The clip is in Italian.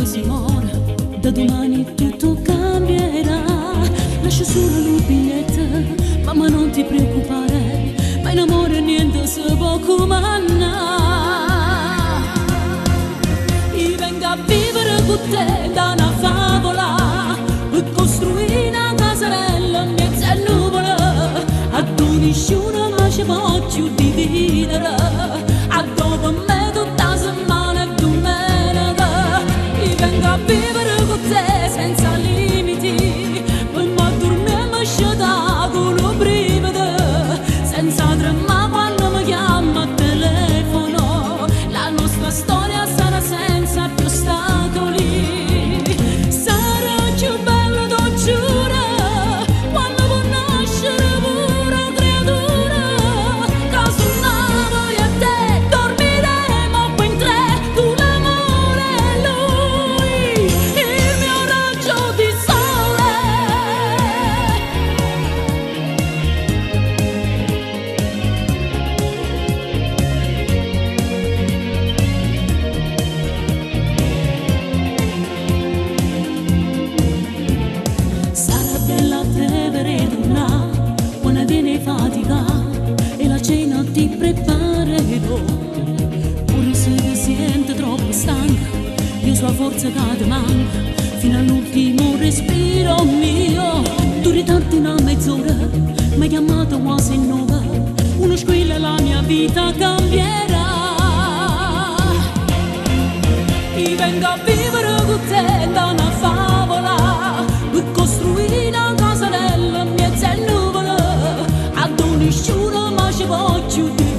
quando si muore, da domani tutto cambierà. Lascia solo un biglietto, mamma non ti preoccupare, ma in amore niente si può comandare. Io vengo a vivere con te da una favola, per costruire una casarella in mezzo a nuvole, a tu nessuno mai ci voglio dividere, a dopo me tutta settimana e domenica. Io vengo a vivere con te senza limiti, poi mi dormiamo sciata con un brivido, senza tremare quando mi chiama al telefono. La nostra storia sarà senza più ostacoli, sarà più bella, t'ho giuro, quando può nascere pure creatura. Caso nuovo io e te dormiremo poi in tre, tu l'amore e lui, il mio raggio di sole. Sarà bella te vedere là, quando viene fatica e la cena ti preparerò. Pure se ti senti troppo stanca, io so a forza che ti manca, fino all'ultimo respiro mio. Tu ritardi una mezz'ora, mi hai chiamato quasi in 9, uno squillo e la mia vita cambierà. Io vengo a vivere con te da una favola, per costruire una casarella in mezzo a nuvole, a tu nessuno mai ci voglio dire.